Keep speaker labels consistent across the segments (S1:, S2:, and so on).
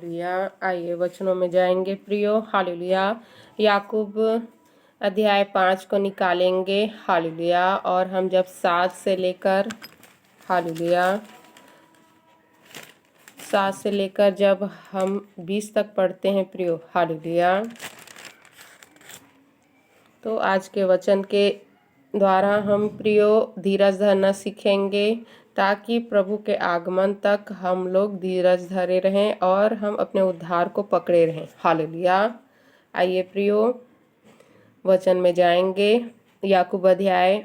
S1: Hallelujah. आइए वचनों में जाएंगे प्रियो। हालेलुया। याकूब अध्याय 5 को निकालेंगे। हालेलुया। और हम जब 7 से लेकर हालेलुया 7 से लेकर जब हम 20 तक पढ़ते हैं प्रियो। हालेलुया। तो आज के वचन के द्वारा हम प्रियो धीरज धरना सीखेंगे, ताकि प्रभु के आगमन तक हम लोग धीरज धरे रहें और हम अपने उद्धार को पकड़े रहें। हालेलुया। आइए प्रियो वचन में जाएंगे। याकूब अध्याय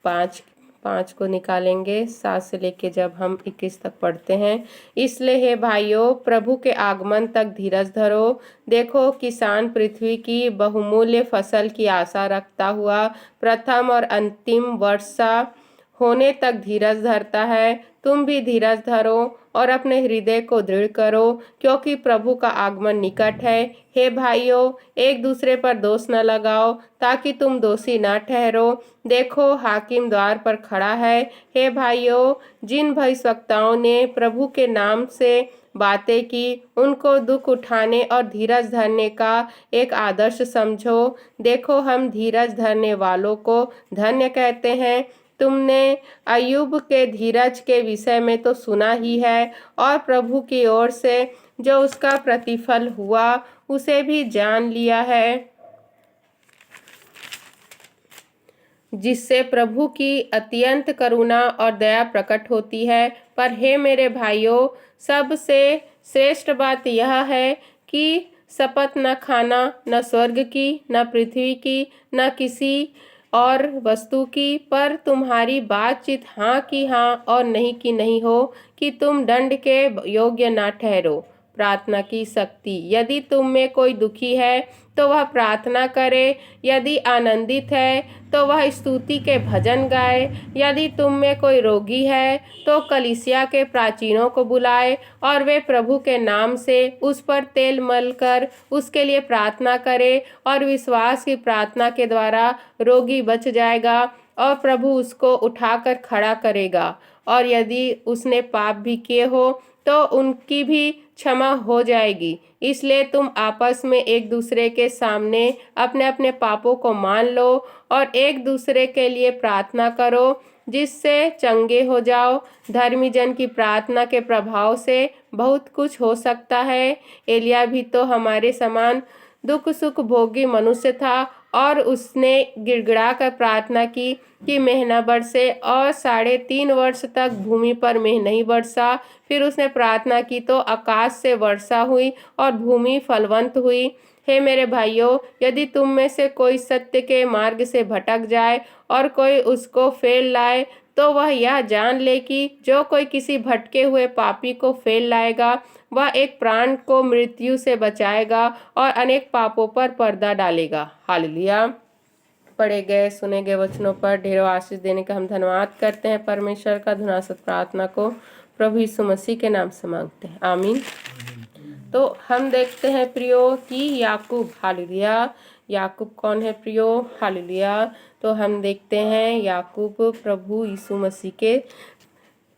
S1: 5 को निकालेंगे 7 से लेके जब हम 21 तक पढ़ते हैं। इसलिए हे भाइयों, प्रभु के आगमन तक धीरज धरो। देखो, किसान पृथ्वी की बहुमूल्य फसल की आशा रखता हुआ प्रथम और अंतिम वर्षा होने तक धीरज धरता है। तुम भी धीरज धरो और अपने हृदय को दृढ़ करो, क्योंकि प्रभु का आगमन निकट है। हे भाइयों, एक दूसरे पर दोष न लगाओ, ताकि तुम दोषी न ठहरो। देखो, हाकिम द्वार पर खड़ा है। हे भाइयों, जिन भविष्यवक्ताओं ने प्रभु के नाम से बातें की, उनको दुख उठाने और धीरज धरने का एक आदर्श समझो। देखो, हम धीरज धरने वालों को धन्य कहते हैं। तुमने अय्यूब के धीरज के विषय में तो सुना ही है, और प्रभु की ओर से जो उसका प्रतिफल हुआ उसे भी जान लिया है, जिससे प्रभु की अत्यंत करुणा और दया प्रकट होती है। पर हे मेरे भाइयों, सबसे श्रेष्ठ बात यह है कि शपथ न खाना, न स्वर्ग की, न पृथ्वी की, न किसी और वस्तु की, पर तुम्हारी बातचीत हाँ की हाँ और नहीं की नहीं हो, कि तुम दंड के योग्य न ठहरो। प्रार्थना की शक्ति। यदि तुम में कोई दुखी है तो वह प्रार्थना करे, यदि आनंदित है तो वह स्तुति के भजन गाए। यदि तुम में कोई रोगी है तो कलीसिया के प्राचीनों को बुलाए, और वे प्रभु के नाम से उस पर तेल मलकर उसके लिए प्रार्थना करे, और विश्वास की प्रार्थना के द्वारा रोगी बच जाएगा और प्रभु उसको उठाकर खड़ा करेगा। और यदि उसने पाप भी किए हो तो उनकी भी क्षमा हो जाएगी। इसलिए तुम आपस में एक दूसरे के सामने अपने अपने पापों को मान लो और एक दूसरे के लिए प्रार्थना करो, जिससे चंगे हो जाओ। धर्मी जन की प्रार्थना के प्रभाव से बहुत कुछ हो सकता है। एलिया भी तो हमारे समान दुख सुख भोगी मनुष्य था, और उसने गिड़गिड़ा कर प्रार्थना की कि मेह न बरसे, और 3.5 वर्ष तक भूमि पर मेह नहीं बरसा। फिर उसने प्रार्थना की तो आकाश से वर्षा हुई और भूमि फलवंत हुई। हे मेरे भाइयों, यदि तुम में से कोई सत्य के मार्ग से भटक जाए और कोई उसको फेल लाए, तो वह यह जान ले कि जो कोई किसी भटके हुए पापी को फेल लाएगा, वह एक प्राण को मृत्यु से बचाएगा और अनेक पापों पर पर्दा डालेगा। हालेलुया। पढ़े गए सुने गए वचनों पर ढेरों आशीष देने का हम धन्यवाद करते हैं। परमेश्वर का धुनासत प्रार्थना को प्रभु यीशु मसीह के नाम से मांगते हैं, आमीन। तो हम देखते हैं प्रियो कि याकूब, हालेलुया, याकूब कौन है प्रियो? हालेलुया। तो हम देखते हैं याकूब प्रभु यीशु मसीह के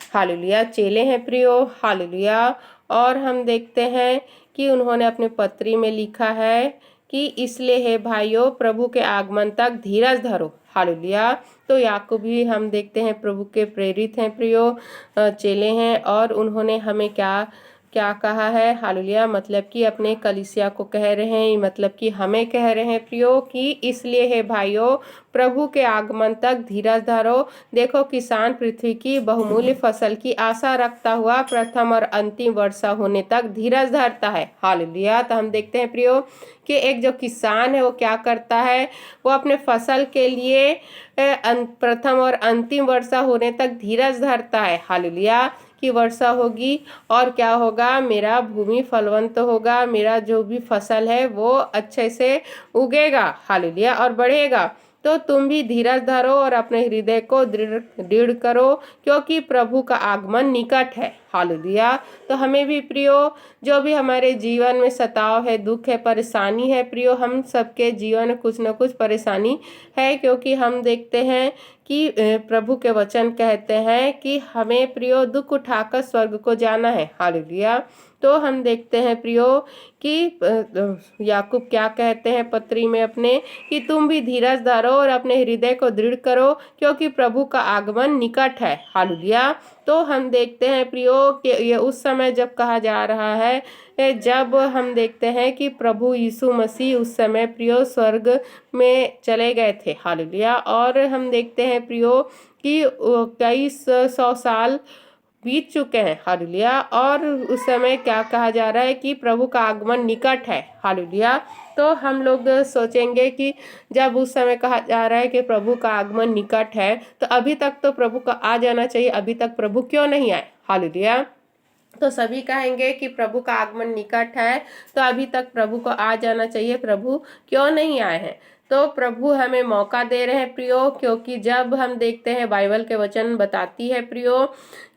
S1: हालेलुया चेले हैं प्रियो। हालेलुया। और हम देखते हैं कि उन्होंने अपने पत्री में लिखा है कि इसलिए हे भाइयों, प्रभु के आगमन तक धीरज धरो। हालेलुया। तो याकूब भी हम देखते हैं प्रभु के प्रेरित हैं प्रियो, चेले हैं, और उन्होंने हमें क्या क्या कहा है? हालेलुया। मतलब कि अपने कलीसिया को कह रहे हैं, मतलब कि हमें कह रहे हैं प्रियो कि इसलिए हे भाइयों, प्रभु के आगमन तक धीरज धरो। देखो, किसान पृथ्वी की बहुमूल्य फसल की आशा रखता हुआ प्रथम और अंतिम वर्षा होने तक धीरज धरता है। हालेलुया। तो हम देखते हैं प्रियो कि एक जो किसान है वो क्या करता है? वो अपने फसल के लिए प्रथम और अंतिम वर्षा होने तक धीरज धरता है। हालेलुया। की वर्षा होगी और क्या होगा? मेरा भूमि फलवंत होगा, मेरा जो भी फसल है वो अच्छे से उगेगा। हालेलुया। और बढ़ेगा। तो तुम भी धीरज धरो और अपने हृदय को दृढ़ करो, क्योंकि प्रभु का आगमन निकट है। हालेलुया। तो हमें भी प्रियो, जो भी हमारे जीवन में सताव है, दुख है, परेशानी है प्रियो, हम सबके जीवन में कुछ न कुछ परेशानी है, क्योंकि हम देखते हैं कि प्रभु के वचन कहते हैं कि हमें प्रियो दुख उठाकर स्वर्ग को जाना है। हालेलुया। तो हम देखते हैं प्रियो कि याकूब क्या कहते हैं पत्री में अपने कि तुम भी धीरज धरो और अपने हृदय को दृढ़ करो, क्योंकि प्रभु का आगमन निकट है। हालेलुया। तो हम देखते हैं प्रियो कि ये उस समय जब कहा जा रहा है, जब हम देखते हैं कि प्रभु यीशु मसीह उस समय प्रियो स्वर्ग में चले गए थे। हालेलुया। और हम देखते हैं प्रियो कि कई सौ साल बीत चुके हैं। हालेलुया। और उस समय क्या कहा जा रहा है कि प्रभु का आगमन निकट है। हालेलुया। तो हम लोग सोचेंगे कि जब उस समय कहा जा रहा है कि प्रभु का आगमन निकट है, तो अभी तक तो प्रभु का आ जाना चाहिए, अभी तक प्रभु क्यों नहीं आए। हालेलुया। तो सभी कहेंगे कि प्रभु का आगमन निकट है, तो अभी तक प्रभु को आ जाना चाहिए, प्रभु क्यों नहीं आए हैं। तो प्रभु हमें मौका दे रहे हैं प्रियो, क्योंकि जब हम देखते हैं बाइबल के वचन बताती है प्रियो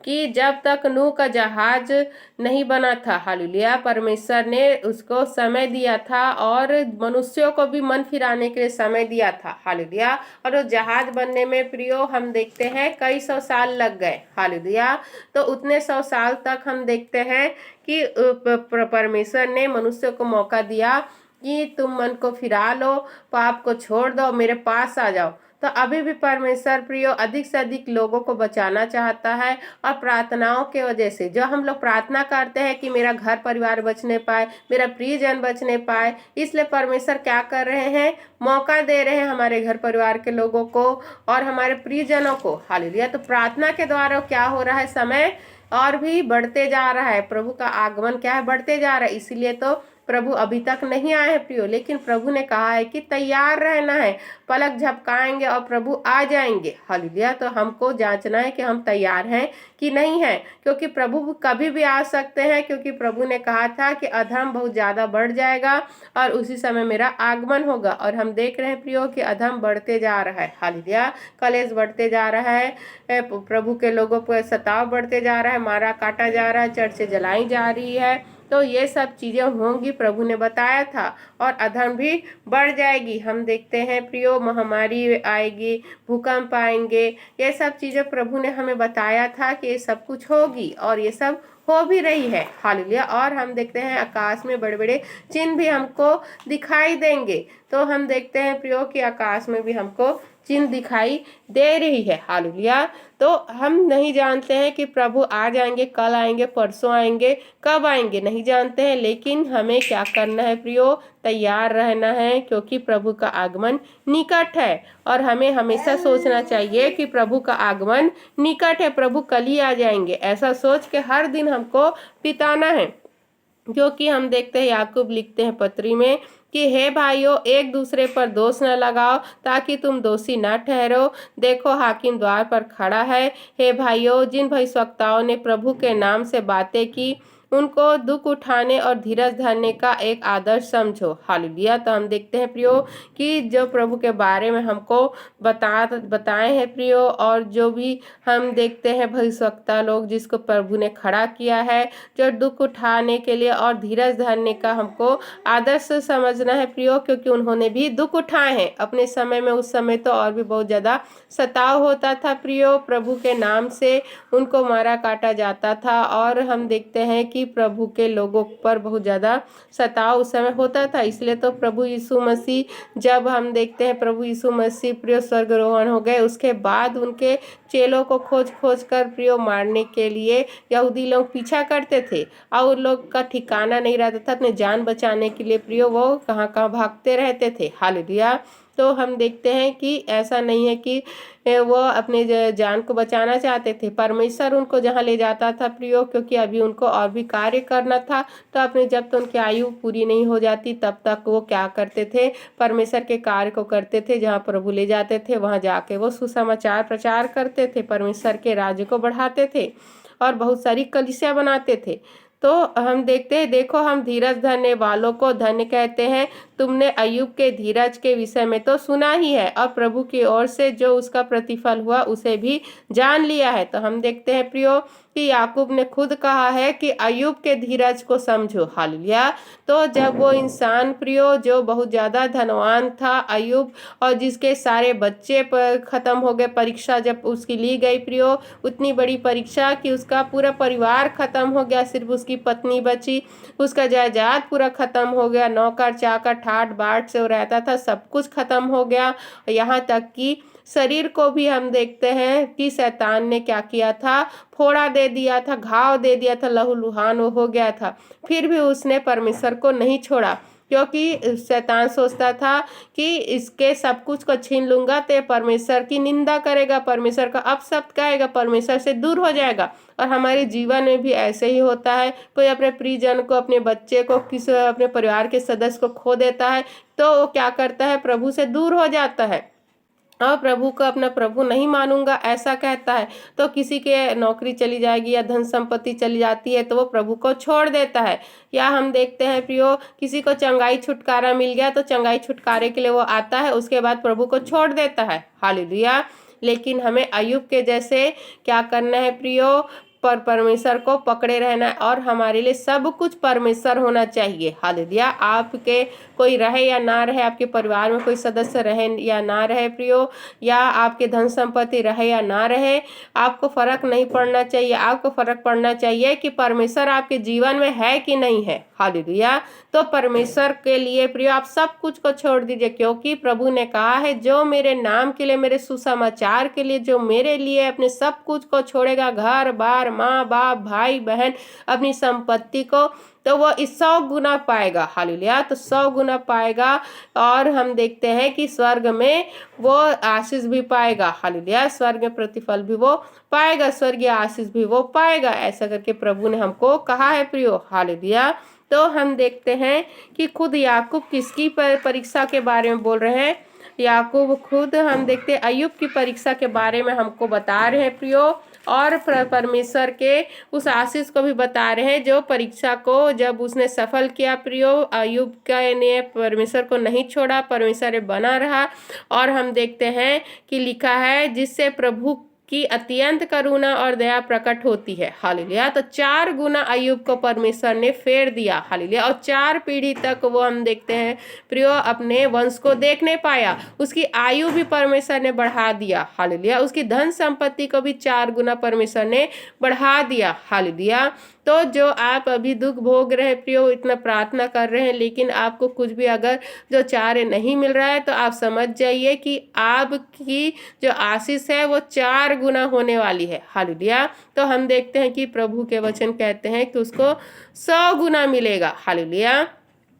S1: कि जब तक नूह का जहाज नहीं बना था, हालेलुया, परमेश्वर ने उसको समय दिया था और मनुष्यों को भी मन फिराने के लिए समय दिया था। हालेलुया। और उस जहाज बनने में प्रियो हम देखते हैं कई सौ साल लग गए। हालेलुया। तो उतने 100 साल तक हम देखते हैं कि परमेश्वर ने मनुष्य को मौका दिया कि तुम मन को फिरा लो, पाप को छोड़ दो, मेरे पास आ जाओ। तो अभी भी परमेश्वर प्रियो अधिक से अधिक लोगों को बचाना चाहता है। और प्रार्थनाओं के वजह से जो हम लोग प्रार्थना करते हैं कि मेरा घर परिवार बचने पाए, मेरा प्रियजन बचने पाए, इसलिए परमेश्वर क्या कर रहे हैं, मौका दे रहे हैं हमारे घर परिवार के लोगों को और हमारे प्रियजनों को। हालेलुया। तो प्रार्थना के द्वारा क्या हो रहा है, समय और भी बढ़ते जा रहा है, प्रभु का आगमन क्या है, बढ़ते जा रहा है। इसीलिए तो प्रभु अभी तक नहीं आए हैं प्रियो, लेकिन प्रभु ने कहा है कि तैयार रहना है, पलक झपकाएंगे और प्रभु आ जाएंगे। हालेलुया। तो हमको जांचना है कि हम तैयार हैं कि नहीं है, क्योंकि प्रभु कभी भी आ सकते हैं, क्योंकि प्रभु ने कहा था कि अधर्म बहुत ज़्यादा बढ़ जाएगा और उसी समय मेरा आगमन होगा। और हम देख रहे हैं प्रियो कि अधर्म बढ़ते जा रहा है। हालेलुया। कलेश बढ़ते जा रहा है, प्रभु के लोगों पर सताव बढ़ते जा रहा है, मारा काटा जा रहा है, चर्चें जलाई जा रही है। तो ये सब चीज़ें होंगी, प्रभु ने बताया था, और अधर्म भी बढ़ जाएगी। हम देखते हैं प्रियो महामारी आएगी, भूकंप आएंगे, ये सब चीज़ें प्रभु ने हमें बताया था कि ये सब कुछ होगी और ये सब हो भी रही है। हालेलुया। और हम देखते हैं आकाश में बड़े बड़े चिन्ह भी हमको दिखाई देंगे। तो हम देखते हैं प्रियो कि आकाश में भी हमको चिन्ह दिखाई दे रही है। हालेलुया। तो हम नहीं जानते हैं कि प्रभु आ जाएंगे, कल आएंगे, परसों आएंगे, कब आएंगे नहीं जानते हैं, लेकिन हमें क्या करना है प्रियो, तैयार रहना है, क्योंकि प्रभु का आगमन निकट है। और हमें हमेशा सोचना चाहिए कि प्रभु का आगमन निकट है, प्रभु कल ही आ जाएंगे, ऐसा सोच के हर दिन हमको बिताना है। क्योंकि हम देखते हैं याकूब लिखते हैं पत्री में कि हे भाइयों, एक दूसरे पर दोष न लगाओ ताकि तुम दोषी न ठहरो। देखो हाकिम द्वार पर खड़ा है। हे भाइयों, जिन भविष्यवक्ताओं ने प्रभु के नाम से बातें की उनको दुख उठाने और धीरज धरने का एक आदर्श समझो। हालेलुया। तो हम देखते हैं प्रियो कि जो प्रभु के बारे में हमको बताए हैं प्रियो, और जो भी हम देखते हैं भविष्यवक्ता लोग जिसको प्रभु ने खड़ा किया है, जो दुख उठाने के लिए और धीरज धरने का हमको आदर्श समझना है प्रियो, क्योंकि उन्होंने भी दुख उठाए हैं अपने समय में। उस समय तो और भी बहुत ज़्यादा सताव होता था प्रियो, प्रभु के नाम से उनको मारा काटा जाता था। और हम देखते हैं कि प्रभु के लोगों पर बहुत ज़्यादा सताव उस समय होता था। इसलिए तो प्रभु यीशु मसीह, जब हम देखते हैं प्रभु यीशु मसीह प्रियो स्वर्गारोहण हो गए, उसके बाद उनके चेलों को खोज खोज कर प्रियो मारने के लिए यहूदी लोग पीछा करते थे, और उन लोग का ठिकाना नहीं रहता था। अपने जान बचाने के लिए प्रियो वो कहाँ कहाँ भागते रहते थे। हालेलुया। तो हम देखते हैं कि ऐसा नहीं है कि वो अपने जान को बचाना चाहते थे, परमेश्वर उनको जहाँ ले जाता था प्रियो, क्योंकि अभी उनको और भी कार्य करना था। तो अपने जब तो उनकी आयु पूरी नहीं हो जाती तब तक वो क्या करते थे, परमेश्वर के कार्य को करते थे। जहाँ प्रभु ले जाते थे वहाँ जाके वो सुसमाचार प्रचार करते थे, परमेश्वर के राज्य को बढ़ाते थे और बहुत सारी कलीसिया बनाते थे। तो हम देखते हैं, देखो हम धीरज धरने वालों को धन्य कहते हैं, तुमने अय्यूब के धीरज के विषय में तो सुना ही है और प्रभु की ओर से जो उसका प्रतिफल हुआ उसे भी जान लिया है। तो हम देखते हैं प्रियो कि याकूब ने खुद कहा है कि अय्यूब के धीरज को समझो। हालेलुया। तो जब वो इंसान प्रियो जो बहुत ज़्यादा धनवान था अय्यूब, और जिसके सारे बच्चे पर ख़त्म हो गए, परीक्षा जब उसकी ली गई प्रियो, उतनी बड़ी परीक्षा कि उसका पूरा परिवार ख़त्म हो गया, सिर्फ उसकी पत्नी बची, उसका जायदाद पूरा ख़त्म हो गया, नौकर चाकर ठाट बाट से वो रहता था, सब कुछ ख़त्म हो गया। यहाँ तक कि शरीर को भी हम देखते हैं कि शैतान ने क्या किया था, फोड़ा दे दिया था, घाव दे दिया था, लहूलुहान हो गया था। फिर भी उसने परमेश्वर को नहीं छोड़ा, क्योंकि शैतान सोचता था कि इसके सब कुछ को छीन लूंगा तो परमेश्वर की निंदा करेगा, परमेश्वर का अपशब्द कहेगा, परमेश्वर से दूर हो जाएगा। और हमारे जीवन में भी ऐसे ही होता है, कोई अपने प्रियजन को, अपने बच्चे को, किसी अपने परिवार के सदस्य को खो देता है तो वो क्या करता है, प्रभु से दूर हो जाता है और प्रभु को अपना प्रभु नहीं मानूंगा ऐसा कहता है। तो किसी के नौकरी चली जाएगी या धन संपत्ति चली जाती है तो वो प्रभु को छोड़ देता है। या हम देखते हैं प्रियो किसी को चंगाई छुटकारा मिल गया तो चंगाई छुटकारे के लिए वो आता है, उसके बाद प्रभु को छोड़ देता है। हालेलुया। लेकिन हमें अय्यूब के जैसे क्या करना है प्रियो, पर परमेश्वर को पकड़े रहना और हमारे लिए सब कुछ परमेश्वर होना चाहिए। हालेलुया। आपके कोई रहे या ना रहे, आपके परिवार में कोई सदस्य रहे या ना रहे प्रियो, या आपके धन संपत्ति रहे या ना रहे, आपको फर्क नहीं पड़ना चाहिए। आपको फर्क पड़ना चाहिए कि परमेश्वर आपके जीवन में है कि नहीं है। हालेलुया। तो परमेश्वर के लिए प्रियो आप सब कुछ को छोड़ दीजिए, क्योंकि प्रभु ने कहा है जो मेरे नाम के लिए, मेरे सुसमाचार के लिए, जो मेरे लिए अपने सब कुछ को छोड़ेगा, घर बार, माँ बाप, भाई बहन, अपनी संपत्ति को, तो वो इस 100 गुना पाएगा। हालेलुया। तो 100 गुना पाएगा। और हम देखते हैं कि स्वर्ग में वो आशीष भी पाएगा। हालेलुया। स्वर्ग में प्रतिफल भी वो पाएगा, स्वर्गीय आशीष भी वो पाएगा, ऐसा करके प्रभु ने हमको कहा है प्रियो। हालेलुया। तो हम देखते हैं कि खुद याकूब किसकी परीक्षा के बारे में बोल रहे हैं। याकूब खुद हम देखते हैं अय्यूब की परीक्षा के बारे में हमको बता रहे हैं प्रियो, और परमेश्वर के उस आशीष को भी बता रहे हैं जो परीक्षा को जब उसने सफल किया प्रियो। अय्यूब का ने परमेश्वर को नहीं छोड़ा, परमेश्वर बना रहा। और हम देखते हैं कि लिखा है जिससे प्रभु की अत्यंत करुणा और दया प्रकट होती है। हालेलुया। तो 4 गुना अय्यूब को परमेश्वर ने फेर दिया। हालेलुया। और 4 पीढ़ी तक वो हम देखते हैं प्रियो अपने वंश को देखने पाया, उसकी आयु भी परमेश्वर ने बढ़ा दिया। हालेलुया। उसकी धन संपत्ति को भी 4 गुना परमेश्वर ने बढ़ा दिया। हालेलुया। तो जो आप अभी दुख भोग रहे हैं प्रियो, इतना प्रार्थना कर रहे हैं लेकिन आपको कुछ भी अगर जो चाह रहे नहीं मिल रहा है, तो आप समझ जाइए कि आपकी जो आशीष है वो 4 गुना होने वाली है। हालेलुया। तो हम देखते हैं कि प्रभु के वचन कहते हैं कि उसको 100 गुना मिलेगा। हालेलुया।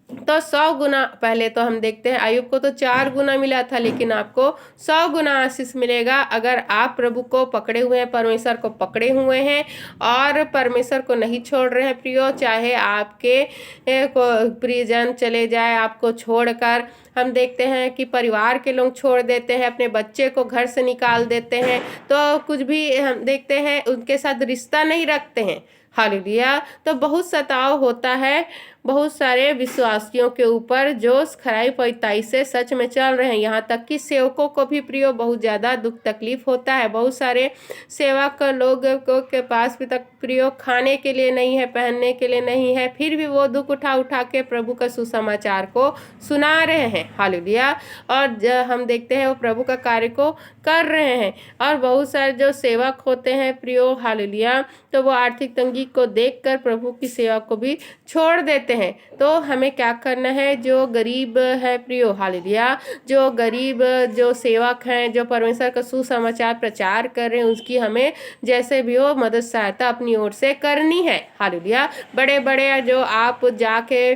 S1: तो 100 गुना, पहले तो हम देखते हैं अय्यूब को तो 4 गुना मिला था, लेकिन आपको 100 गुना आशीष मिलेगा अगर आप प्रभु को पकड़े हुए हैं, परमेश्वर को पकड़े हुए हैं और परमेश्वर को नहीं छोड़ रहे हैं प्रियो। चाहे आपके प्रियजन चले जाए आपको छोड़कर, हम देखते हैं कि परिवार के लोग छोड़ देते हैं, अपने बच्चे को घर से निकाल देते हैं, तो कुछ भी हम देखते हैं उनके साथ रिश्ता नहीं रखते हैं। हालेलुया। तो बहुत सताव होता है बहुत सारे विश्वासियों के ऊपर जो खराई पैताई से सच में चल रहे हैं। यहाँ तक कि सेवकों को भी प्रियो बहुत ज़्यादा दुख तकलीफ होता है। बहुत सारे सेवक लोगों के पास भी तक प्रियो खाने के लिए नहीं है, पहनने के लिए नहीं है, फिर भी वो दुख उठा उठा के प्रभु का सुसमाचार को सुना रहे हैं। हालेलुया। और हम देखते हैं वो प्रभु का कार्य को कर रहे हैं। और बहुत सारे जो सेवक होते हैं प्रियो, हालेलुया, तो वो आर्थिक तंगी को देखकर प्रभु की सेवा को भी छोड़ देते हैं। तो हमें क्या करना है, जो गरीब है प्रियो, हालेलुया, जो गरीब जो सेवक हैं, जो परमेश्वर का सुसमाचार प्रचार कर रहे हैं, उसकी हमें जैसे भी हो मदद सहायता अपनी ओर से करनी है। हालेलुया। बड़े बड़े जो आप जाके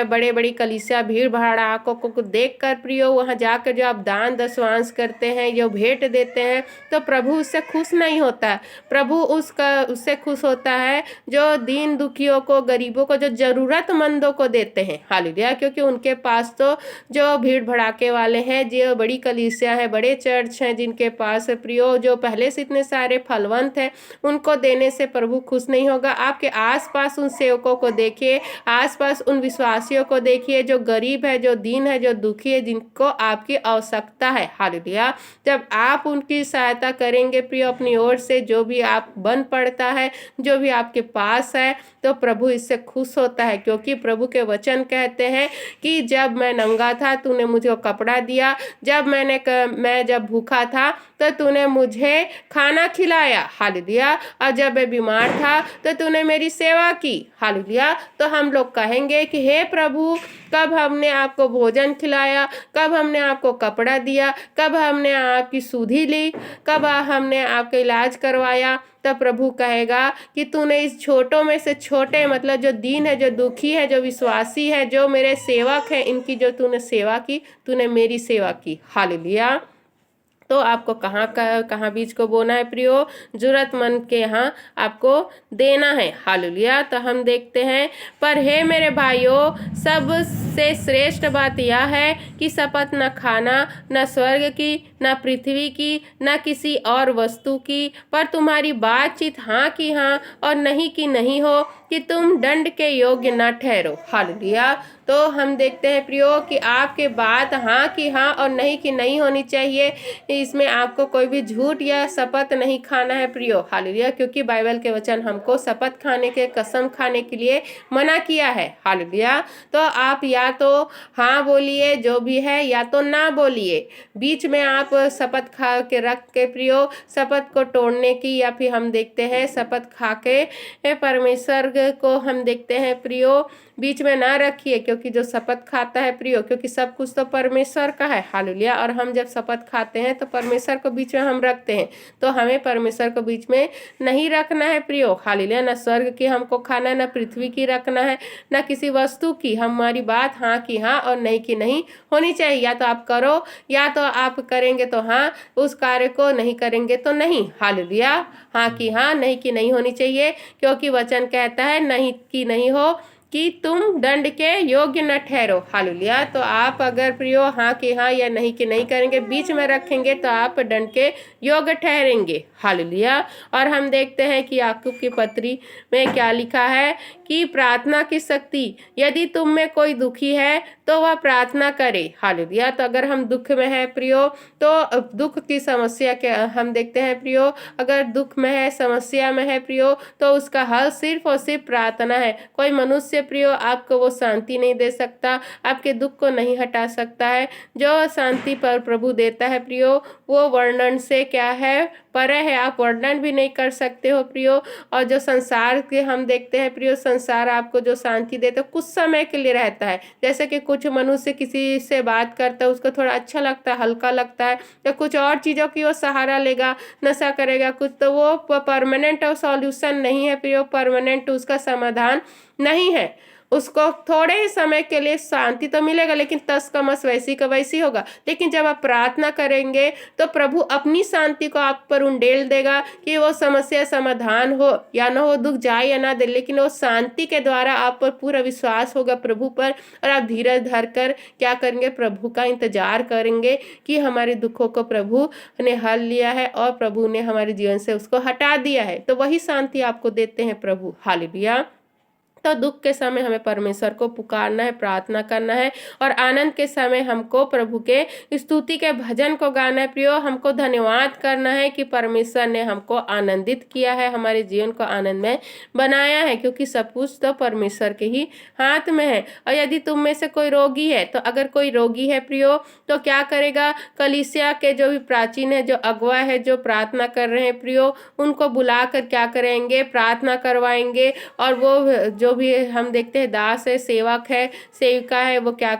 S1: बड़े बड़ी कलीसिया भीड़ भड़ाकों को देख कर प्रियो, वहाँ जाकर जो आप दान दशवांश करते हैं, जो भेंट देते हैं, तो प्रभु उससे खुश नहीं होता है। प्रभु उससे खुश होता है जो दीन दुखियों को, गरीबों को, जो ज़रूरत जरूरतमंदों को देते हैं। हालेलुया। क्योंकि उनके पास तो जो भीड़ भड़ाके वाले हैं, जो बड़ी कलीसिया है, बड़े चर्च हैं, जिनके पास प्रियो जो पहले से इतने सारे फलवंत हैं, उनको देने से प्रभु खुश नहीं होगा। आपके आसपास उन सेवकों को देखिए, आसपास उन विश्वासियों को देखिए जो गरीब है, जो दीन है, जो दुखी है, जिनको आपकी आवश्यकता है। हालेलुया। जब आप उनकी सहायता करेंगे प्रियो अपनी ओर से, जो भी आप बन पड़ता है, जो भी आपके पास है, तो प्रभु इससे खुश होता है। क्योंकि प्रभु के वचन कहते हैं कि जब मैं नंगा था तूने मुझे कपड़ा दिया, मैं जब भूखा था तो तूने मुझे खाना खिलाया। हालेलुया। और जब मैं बीमार था तो तूने मेरी सेवा की। हालेलुया। तो हम लोग कहेंगे कि हे प्रभु, कब हमने आपको भोजन खिलाया, कब हमने आपको कपड़ा दिया, कब हमने आपकी सुधि ली, कब हमने आपका इलाज करवाया। तब प्रभु कहेगा कि तूने इस छोटों में से छोटे, मतलब जो दीन है, जो दुखी है, जो विश्वासी है, जो मेरे सेवक है, इनकी जो तूने सेवा की, तूने मेरी सेवा की। हालेलुया। तो आपको कहाँ बीज को बोना है प्रियो? जरूरतमंद के यहाँ आपको देना है। हालेलुया। तो हम देखते हैं, पर हे मेरे भाइयों, सबसे श्रेष्ठ बात यह है कि शपथ न खाना, न स्वर्ग की, न पृथ्वी की, न किसी और वस्तु की, पर तुम्हारी बातचीत हाँ की हाँ और नहीं की नहीं हो, कि तुम दंड के योग्य न ठहरो। हालेलुया। तो हम देखते हैं प्रियो कि आपके बात हाँ की हाँ और नहीं की नहीं होनी चाहिए। इसमें आपको कोई भी झूठ या शपथ नहीं खाना है प्रियो। हालेलुया। क्योंकि बाइबल के वचन हमको शपथ खाने के, कसम खाने के लिए मना किया है। हालेलुया। तो आप या तो हाँ बोलिए जो भी है, या तो ना बोलिए। बीच में आप शपथ खा के रख के प्रियो शपथ को तोड़ने की, या फिर हम देखते हैं शपथ खा के परमेश्वर को हम देखते हैं प्रियो बीच में ना रखिए। क्योंकि जो शपथ खाता है प्रियो, क्योंकि सब कुछ तो परमेश्वर का है। हालेलुया। और हम जब शपथ खाते हैं तो परमेश्वर को बीच में हम रखते हैं, तो हमें परमेश्वर को बीच में नहीं रखना है प्रियो। हालेलुया। न स्वर्ग की हमको खाना है, न पृथ्वी की रखना है, न किसी वस्तु की। हमारी बात हाँ की हाँ और नहीं की नहीं होनी चाहिए। या तो आप करो, या तो आप करेंगे तो हाँ उस कार्य को, नहीं करेंगे तो नहीं। हालेलुया। हाँ की हाँ, नहीं की नहीं होनी चाहिए। क्योंकि वचन कहता है नहीं की नहीं हो, कि तुम दंड के योग्य न ठहरो। हालेलुया। तो आप अगर प्रियो हाँ कि हाँ या नहीं कि नहीं करेंगे, बीच में रखेंगे, तो आप दंड के योग्य ठहरेंगे। हालेलुया। और हम देखते हैं कि याकूब की पत्री में क्या लिखा है कि प्रार्थना की शक्ति, यदि तुम में कोई दुखी है तो वह प्रार्थना करे। हालेलुया। तो अगर हम दुख में है प्रियो, तो दुख की समस्या के हम देखते हैं प्रियो, अगर दुख में है, समस्या में है प्रियो, तो उसका हल सिर्फ और सिर्फ प्रार्थना है। कोई मनुष्य प्रियो आपको वो शांति नहीं दे सकता, आपके दुख को नहीं हटा सकता है। जो शांति पर प्रभु देता है प्रियो, वो वर्णन से क्या है, परे है। आप वर्णन भी नहीं कर सकते हो प्रियो। और जो संसार के हम देखते हैं प्रियो, संसार आपको जो शांति देता है कुछ समय के लिए रहता है। जैसे कि कुछ मनुष्य किसी से बात करता है, उसको थोड़ा अच्छा लगता है, हल्का लगता है, तो कुछ और चीज़ों की वो सहारा लेगा, नशा करेगा कुछ, तो वो परमानेंट सॉल्यूशन नहीं है प्रियो, परमानेंट उसका समाधान नहीं है। उसको थोड़े ही समय के लिए शांति तो मिलेगा, लेकिन तस कमस वैसी का वैसी होगा। लेकिन जब आप प्रार्थना करेंगे तो प्रभु अपनी शांति को आप पर उंडेल देगा, कि वो समस्या समाधान हो या ना हो, दुख जाए या ना दे, लेकिन वो शांति के द्वारा आप पर पूरा विश्वास होगा प्रभु पर, और आप धीरज धर कर क्या करेंगे, प्रभु का इंतजार करेंगे कि हमारे दुखों को प्रभु ने हल लिया है और प्रभु ने हमारे जीवन से उसको हटा दिया है। तो वही शांति आपको देते हैं प्रभु। हालेलुया। तो दुख के समय हमें परमेश्वर को पुकारना है, प्रार्थना करना है, और आनंद के समय हमको प्रभु के स्तुति के भजन को गाना है प्रियो। हमको धन्यवाद करना है कि परमेश्वर ने हमको आनंदित किया है, हमारे जीवन को आनंदमय बनाया है, क्योंकि सब कुछ तो परमेश्वर के ही हाथ में है। और यदि तुम में से कोई रोगी है, तो अगर कोई रोगी है प्रियो, तो क्या करेगा, कलीसिया के जो भी प्राचीन है, जो अगुआ है, जो प्रार्थना कर रहे हैं प्रियो, उनको बुलाकर क्या करेंगे, प्रार्थना करवाएंगे। और वो जो भी हम देखते हैं दास है, सेवक है, सेविका है, वो क्या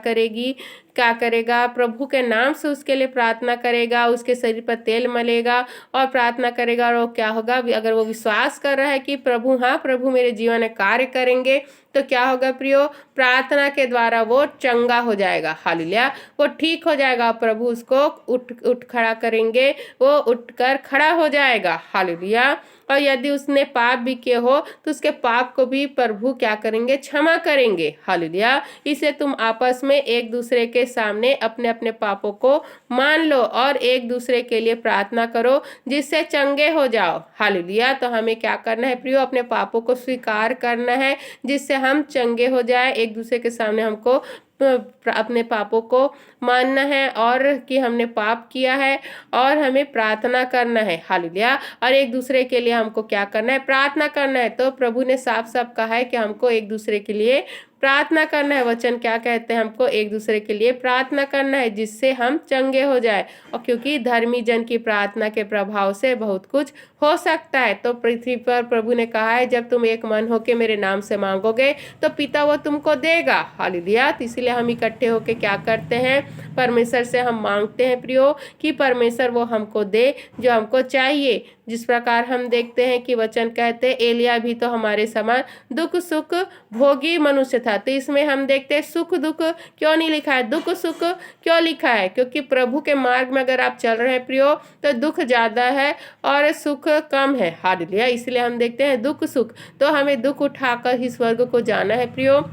S1: करेगा, प्रभु के नाम से उसके लिए प्रार्थना करेगा, उसके शरीर पर तेल मलेगा और प्रार्थना करेगा। और वो क्या होगा, अगर वो विश्वास कर रहा है कि प्रभु हाँ प्रभु मेरे जीवन में कार्य करेंगे, तो क्या होगा प्रियो, प्रार्थना के द्वारा वो चंगा हो जाएगा। हालेलुया। वो ठीक हो जाएगा, प्रभु उसको उठ खड़ा करेंगे, वो उठकर खड़ा हो जाएगा। हालेलुया। और यदि उसने पाप भी किए हो तो उसके पाप को भी प्रभु क्या करेंगे, क्षमा करेंगे। हालेलुया। इसे तुम आपस में एक दूसरे के सामने अपने अपने पापों को मान लो और एक दूसरे के लिए प्रार्थना करो जिससे चंगे हो जाओ। हालेलुया। तो हमें क्या करना है प्रियो, अपने पापों को स्वीकार करना है जिससे हम चंगे हो जाए। एक दूसरे के सामने हमको अपने पापों को मानना है और कि हमने पाप किया है और हमें प्रार्थना करना है। हालेलुया। और एक दूसरे के लिए हमको क्या करना है, प्रार्थना करना है। तो प्रभु ने साफ साफ कहा है कि हमको एक दूसरे के लिए प्रार्थना करना है। वचन क्या कहते हैं, हमको एक दूसरे के लिए प्रार्थना करना है जिससे हम चंगे हो जाए। और क्योंकि धर्मी जन की प्रार्थना के प्रभाव से बहुत कुछ हो सकता है। तो पृथ्वी पर प्रभु ने कहा है जब तुम एक मन होके मेरे नाम से मांगोगे तो पिता वो तुमको देगा। हालेलुया। तो इसीलिए हम इकट्ठे होके क्या करते हैं, परमेश्वर से हम मांगते हैं प्रियो कि परमेश्वर वो हमको दे जो हमको चाहिए। जिस प्रकार हम देखते हैं कि वचन कहते हैं एलिया भी तो हमारे समान दुख सुख भोगी मनुष्य था। तो इसमें हम देखते हैं सुख दुख क्यों नहीं लिखा है, दुख सुख क्यों लिखा है, क्योंकि प्रभु के मार्ग में अगर आप चल रहे हैं प्रियो तो दुख ज्यादा है और सुख कम है। हालेलुया। इसलिए हम देखते हैं दुख सुख, तो हमें दुख उठाकर ही स्वर्ग को जाना है प्रियो।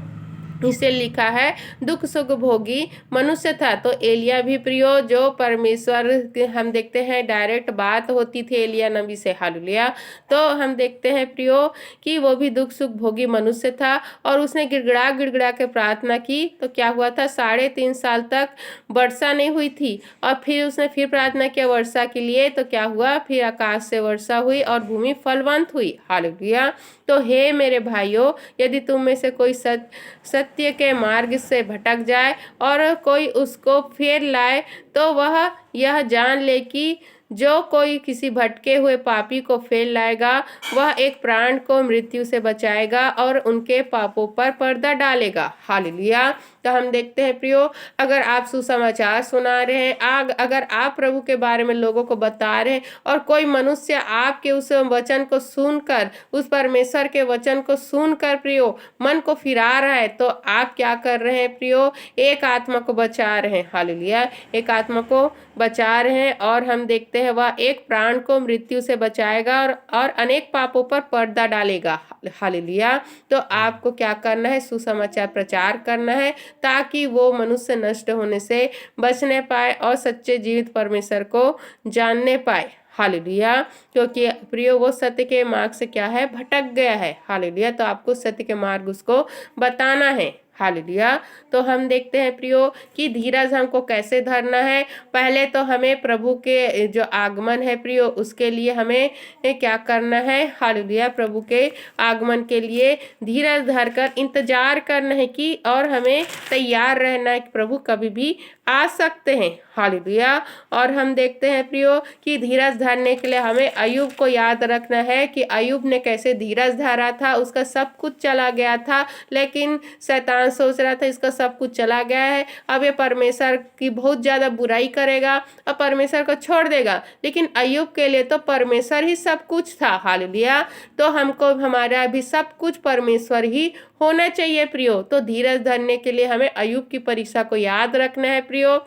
S1: इसे लिखा है दुख सुख भोगी मनुष्य था। तो एलिया भी प्रियो जो परमेश्वर हम देखते हैं डायरेक्ट बात होती थी एलिया नबी से। हालेलुया। तो हम देखते हैं प्रियो कि वो भी दुख सुख भोगी मनुष्य था और उसने गिड़गिड़ा गिड़गिड़ा के प्रार्थना की। तो क्या हुआ था, 3.5 साल तक वर्षा नहीं हुई थी और फिर उसने फिर प्रार्थना किया वर्षा के लिए। तो क्या हुआ, फिर आकाश से वर्षा हुई और भूमि फलवंत हुई। हालेलुया। तो हे मेरे भाइयों, यदि तुम में से कोई सत्य के मार्ग से भटक जाए और कोई उसको फेर लाए तो वह यह जान ले कि जो कोई किसी भटके हुए पापी को फेर लाएगा वह एक प्राण को मृत्यु से बचाएगा और उनके पापों पर पर्दा डालेगा। हालेलुया। तो हम देखते हैं प्रियो, अगर आप सुसमाचार सुना रहे हैं, अगर आप प्रभु के बारे में लोगों को बता रहे हैं और कोई मनुष्य आपके उस वचन को सुनकर, उस परमेश्वर के वचन को सुनकर प्रियो मन को फिरा रहा है, तो आप क्या कर रहे हैं प्रियो, एक आत्मा को बचा रहे हैं। हालेलुया। एक आत्मा को बचा रहे हैं और हम देखते हैं वह एक प्राण को मृत्यु से बचाएगा और अनेक पापों पर पर्दा डालेगा। हालेलुया। तो आपको क्या करना है, सुसमाचार प्रचार करना है ताकि वो मनुष्य नष्ट होने से बचने पाए और सच्चे जीवित परमेश्वर को जानने पाए। हालेलुया। क्योंकि प्रियो वो सत्य के मार्ग से क्या है, भटक गया है। हालेलुया। तो आपको सत्य के मार्ग उसको बताना है। हालेलुया। तो हम देखते हैं प्रियो कि धीरज हमको कैसे धरना है। पहले तो हमें प्रभु के जो आगमन है प्रियो उसके लिए हमें क्या करना है, हालेलुया, प्रभु के आगमन के लिए धीरज धरकर इंतजार करना है कि और हमें तैयार रहना है कि प्रभु कभी भी आ सकते हैं। हालेलुया। और हम देखते हैं प्रियो कि धीरज धरने के लिए हमें अय्यूब को याद रखना है कि अय्यूब ने कैसे धीरज धरा था। उसका सब कुछ चला गया था लेकिन शैतान सोच रहा था इसका सब कुछ चला गया है, अब ये परमेश्वर की बहुत ज्यादा बुराई करेगा और परमेश्वर को छोड़ देगा, लेकिन अय्यूब के लिए तो परमेश्वर ही सब कुछ था। हालेलुया। तो हमको हमारा भी सब कुछ परमेश्वर ही होना चाहिए प्रियो। तो धीरज धरने के लिए हमें अय्यूब की परीक्षा को याद रखना है प्रियो।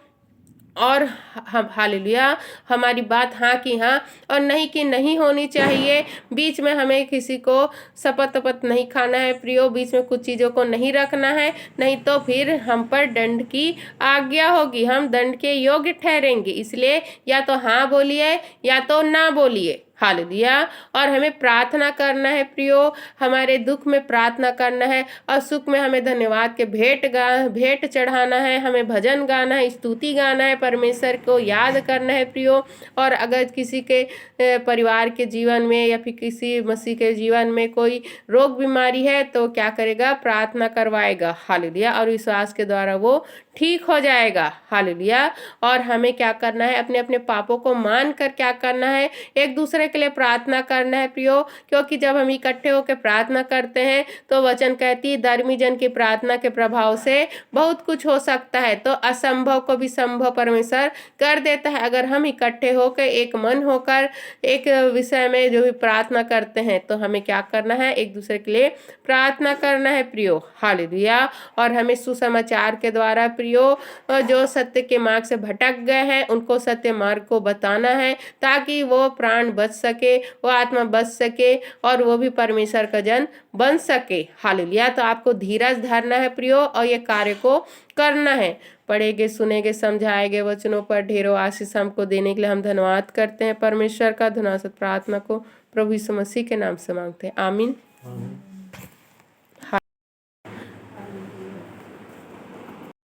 S1: और हम हालेलुया हमारी बात हाँ की हाँ और नहीं की नहीं होनी चाहिए। बीच में हमें किसी को शपथ तपत नहीं खाना है प्रियो, बीच में कुछ चीज़ों को नहीं रखना है, नहीं तो फिर हम पर दंड की आज्ञा होगी, हम दंड के योग्य ठहरेंगे। इसलिए या तो हाँ बोलिए या तो ना बोलिए। हालेलुया। और हमें प्रार्थना करना है प्रियो, हमारे दुख में प्रार्थना करना है और सुख में हमें धन्यवाद के भेंट चढ़ाना है, हमें भजन गाना है, स्तुति गाना है, परमेश्वर को याद करना है प्रियो। और अगर किसी के परिवार के जीवन में या फिर किसी मसीह के जीवन में कोई रोग बीमारी है तो क्या करेगा, प्रार्थना करवाएगा। हालेलुया। और विश्वास के द्वारा वो ठीक हो जाएगा। हालेलुया। और हमें क्या करना है, अपने अपने पापों को मान कर क्या करना है, एक दूसरे के लिए प्रार्थना करना है प्रियो। क्योंकि जब हम इकट्ठे होकर प्रार्थना करते हैं तो वचन कहती है धर्मी जन की प्रार्थना के प्रभाव से बहुत कुछ हो सकता है। तो असंभव को भी संभव परमेश्वर कर देता है अगर हम इकट्ठे होकर एक मन होकर एक विषय में जो भी प्रार्थना करते हैं। तो हमें क्या करना है, एक दूसरे के लिए प्रार्थना करना है प्रियो। हालेलुया। और हमें सुसमाचार के द्वारा प्रियो जो सत्य के मार्ग से भटक गए हैं उनको सत्य मार्ग को बताना है ताकि वो प्राण बच सके, वो आत्मा बच सके और वो भी परमेश्वर का जन बन सके। हालेलुया। तो आपको धीरज धरना है प्रियो, और ये कार्य को करना है। पढ़े गए, सुने गए, समझाए गए वचनों पर ढेरों आशीष हमको देने के लिए हम धन्यवाद करते हैं परमेश्वर का। धन्यवाद प्रार्थना को प्रभु यीशु मसीह के नाम से मांगते हैं, आमीन।